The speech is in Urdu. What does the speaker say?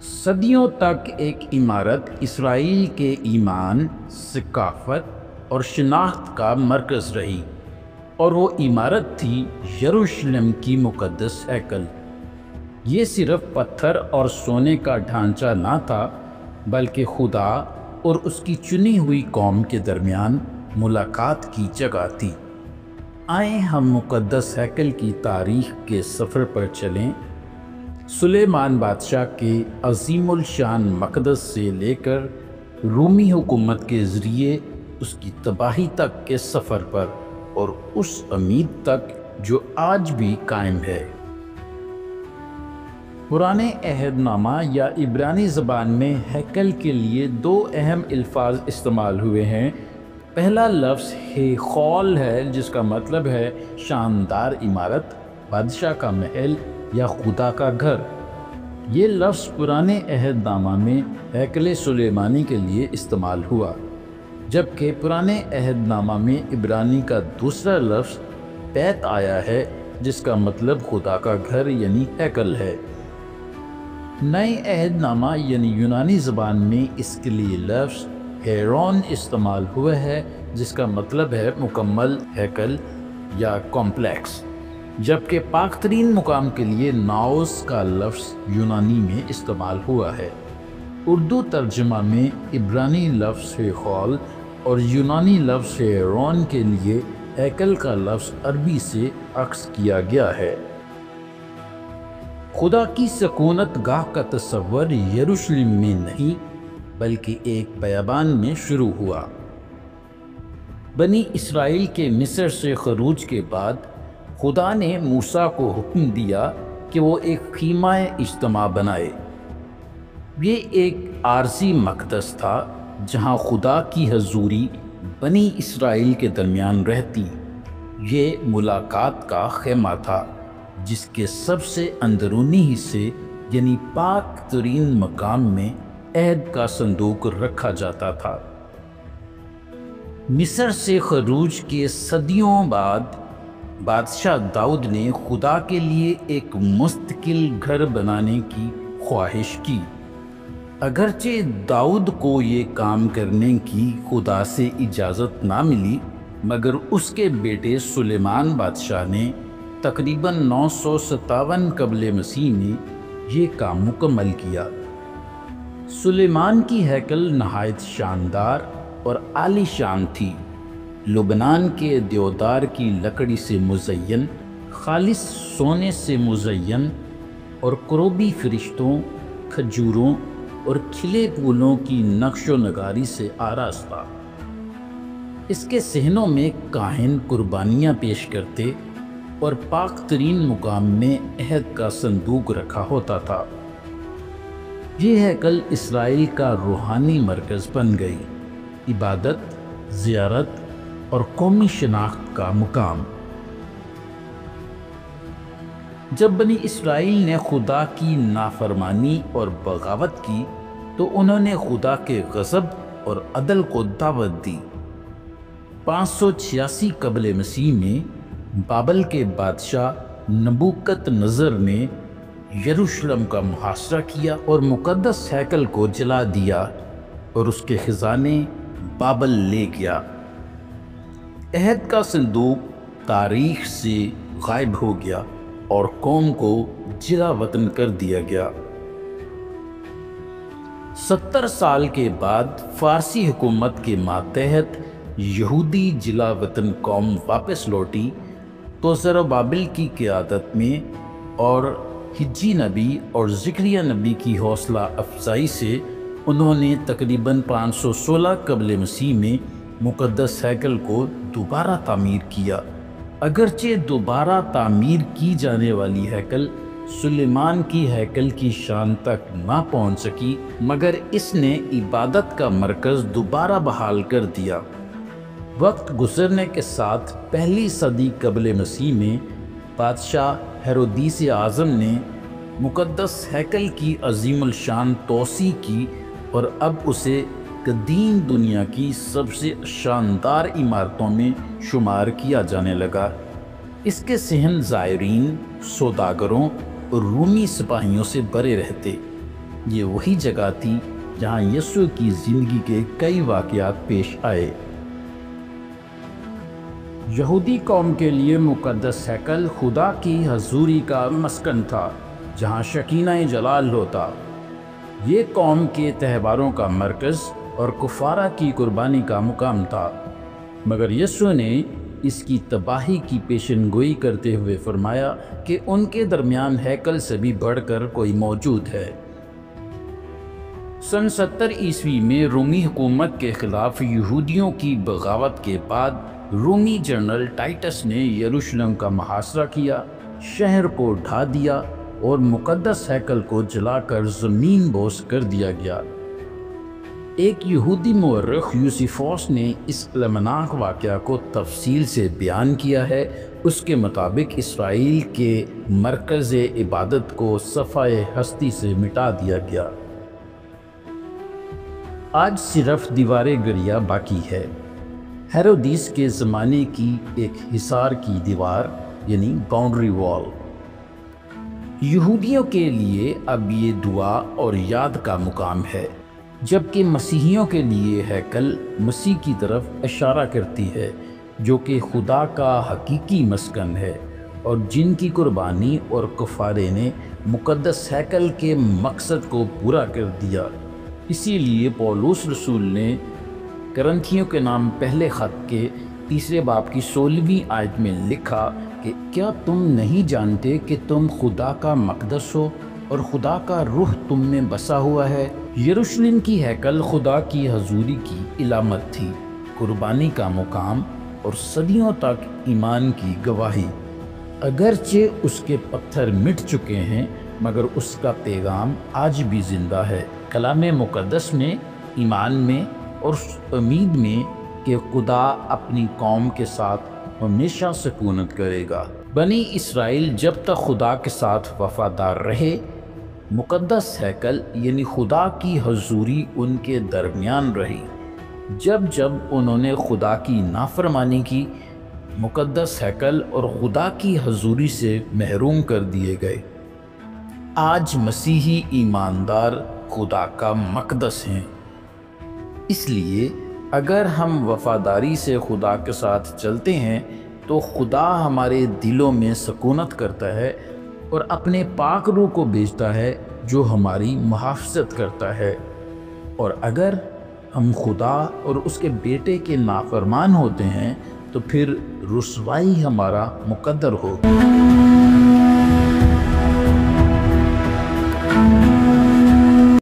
صدیوں تک ایک عمارت اسرائیل کے ایمان، ثقافت اور شناخت کا مرکز رہی، اور وہ عمارت تھی یروشلم کی مقدس ہیکل۔ یہ صرف پتھر اور سونے کا ڈھانچہ نہ تھا، بلکہ خدا اور اس کی چنی ہوئی قوم کے درمیان ملاقات کی جگہ تھی۔ آئیں ہم مقدس ہیکل کی تاریخ کے سفر پر چلیں، سلیمان بادشاہ کے عظیم الشان مقدس سے لے کر رومی حکومت کے ذریعے اس کی تباہی تک کے سفر پر، اور اس امید تک جو آج بھی قائم ہے۔ پرانے عہد نامہ یا عبرانی زبان میں ہیکل کے لیے دو اہم الفاظ استعمال ہوئے ہیں۔ پہلا لفظ ہیخول ہے، جس کا مطلب ہے شاندار عمارت، بادشاہ کا محل یا خدا کا گھر۔ یہ لفظ پرانے عہد نامہ میں ہیکل سلیمانی کے لیے استعمال ہوا، جبکہ پرانے عہد نامہ میں عبرانی کا دوسرا لفظ بیت آیا ہے، جس کا مطلب خدا کا گھر یعنی ہیکل ہے۔ نئے عہد نامہ یعنی یونانی زبان میں اس کے لیے لفظ ہیرون استعمال ہوا ہے، جس کا مطلب ہے مکمل ہیکل یا کمپلیکس، جبکہ پاک ترین مقام کے لیے ناؤس کا لفظ یونانی میں استعمال ہوا ہے۔ اردو ترجمہ میں عبرانی لفظ ہیخول اور یونانی لفظ ہیرون کے لیے ہیکل کا لفظ عربی سے عکس کیا گیا ہے۔ خدا کی سکونت گاہ کا تصور یروشلم میں نہیں، بلکہ ایک بیابان میں شروع ہوا۔ بنی اسرائیل کے مصر سے خروج کے بعد خدا نے موسیٰ کو حکم دیا کہ وہ ایک خیمہ اجتماع بنائے۔ یہ ایک عارضی مقدس تھا جہاں خدا کی حضوری بنی اسرائیل کے درمیان رہتی۔ یہ ملاقات کا خیمہ تھا، جس کے سب سے اندرونی حصے یعنی پاک ترین مقام میں عہد کا صندوق رکھا جاتا تھا۔ مصر سے خروج کے صدیوں بعد بادشاہ داؤد نے خدا کے لیے ایک مستقل گھر بنانے کی خواہش کی۔ اگرچہ داؤد کو یہ کام کرنے کی خدا سے اجازت نہ ملی، مگر اس کے بیٹے سلیمان بادشاہ نے تقریباً 957 قبل مسیح میں یہ کام مکمل کیا۔ سلیمان کی ہیکل نہایت شاندار اور عالی شان تھی، لبنان کے دیودار کی لکڑی سے مزین، خالص سونے سے مزین، اور کروبی فرشتوں، کھجوروں اور کھلے پھولوں کی نقش و نگاری سے آراستہ۔ اس کے صحنوں میں کاہن قربانیاں پیش کرتے اور پاک ترین مقام میں عہد کا صندوق رکھا ہوتا تھا۔ یہ ہیکل اسرائیل کا روحانی مرکز بن گئی، عبادت، زیارت اور قومی شناخت کا مقام۔ جب بنی اسرائیل نے خدا کی نافرمانی اور بغاوت کی تو انہوں نے خدا کے غضب اور عدل کو دعوت دی۔ 586 قبل مسیح میں بابل کے بادشاہ نبوکت نظر نے یروشلم کا محاصرہ کیا اور مقدس ہیکل کو جلا دیا اور اس کے خزانے بابل لے گیا۔ عہد کا صندوق تاریخ سے غائب ہو گیا اور قوم کو جلا وطن کر دیا گیا۔ 70 سال کے بعد فارسی حکومت کے ماتحت یہودی جلا وطن قوم واپس لوٹی تو زربابل کی قیادت میں اور حجی نبی اور زکریا نبی کی حوصلہ افزائی سے انہوں نے تقریباً 516 قبل مسیح میں مقدس ہیکل کو دوبارہ تعمیر کیا۔ اگرچہ دوبارہ تعمیر کی جانے والی ہیکل سلیمان کی ہیکل کی شان تک نہ پہنچ سکی، مگر اس نے عبادت کا مرکز دوبارہ بحال کر دیا۔ وقت گزرنے کے ساتھ پہلی صدی قبل مسیح میں بادشاہ ہیرودیس اعظم نے مقدس ہیکل کی عظیم الشان توسیع کی اور اب اسے قدیم دنیا کی سب سے شاندار عمارتوں میں شمار کیا جانے لگا۔ اس کے صحن زائرین، سوداگروں اور رومی سپاہیوں سے بھرے رہتے۔ یہ وہی جگہ تھی جہاں یسوع کی زندگی کے کئی واقعات پیش آئے۔ یہودی قوم کے لیے مقدس ہیکل خدا کی حضوری کا مسکن تھا، جہاں شکینہ جلال ہوتا۔ یہ قوم کے تہواروں کا مرکز اور کفارہ کی قربانی کا مقام تھا، مگر یسوع نے اس کی تباہی کی پیشن گوئی کرتے ہوئے فرمایا کہ ان کے درمیان ہیکل سے بھی بڑھ کر کوئی موجود ہے۔ سن 70 عیسوی میں رومی حکومت کے خلاف یہودیوں کی بغاوت کے بعد رومی جنرل ٹائٹس نے یروشلم کا محاصرہ کیا، شہر کو ڈھا دیا اور مقدس ہیکل کو جلا کر زمین بوس کر دیا گیا۔ ایک یہودی مورخ یوسیفوس نے اس المناک واقعہ کو تفصیل سے بیان کیا ہے۔ اس کے مطابق اسرائیل کے مرکز عبادت کو صفحہ ہستی سے مٹا دیا گیا۔ آج صرف دیوار گریا باقی ہے۔ ہیرودیس کے زمانے کی ایک حصار کی دیوار یعنی باؤنڈری وال۔ یہودیوں کے لیے اب یہ دعا اور یاد کا مقام ہے، جبکہ مسیحیوں کے لیے ہیکل مسیح کی طرف اشارہ کرتی ہے، جو کہ خدا کا حقیقی مسکن ہے، اور جن کی قربانی اور کفارے نے مقدس ہیکل کے مقصد کو پورا کر دیا۔ اسی لیے پولس رسول نے کرنتھیوں کے نام پہلے خط کے 3 باب کی 16ویں آیت میں لکھا کہ کیا تم نہیں جانتے کہ تم خدا کا مقدس ہو اور خدا کا روح تم میں بسا ہوا ہے؟ یروشلم کی ہیکل خدا کی حضوری کی علامت تھی، قربانی کا مقام اور صدیوں تک ایمان کی گواہی۔ اگرچہ اس کے پتھر مٹ چکے ہیں، مگر اس کا پیغام آج بھی زندہ ہے، کلام مقدس میں، ایمان میں اور امید میں کہ خدا اپنی قوم کے ساتھ ہمیشہ سکونت کرے گا۔ بنی اسرائیل جب تک خدا کے ساتھ وفادار رہے، مقدس ہیکل یعنی خدا کی حضوری ان کے درمیان رہی۔ جب جب انہوں نے خدا کی نافرمانی کی، مقدس ہیکل اور خدا کی حضوری سے محروم کر دیے گئے۔ آج مسیحی ایماندار خدا کا مقدس ہیں، اس لیے اگر ہم وفاداری سے خدا کے ساتھ چلتے ہیں تو خدا ہمارے دلوں میں سکونت کرتا ہے اور اپنے پاک روح کو بھیجتا ہے جو ہماری محافظت کرتا ہے، اور اگر ہم خدا اور اس کے بیٹے کے نافرمان ہوتے ہیں تو پھر رسوائی ہمارا مقدر ہو۔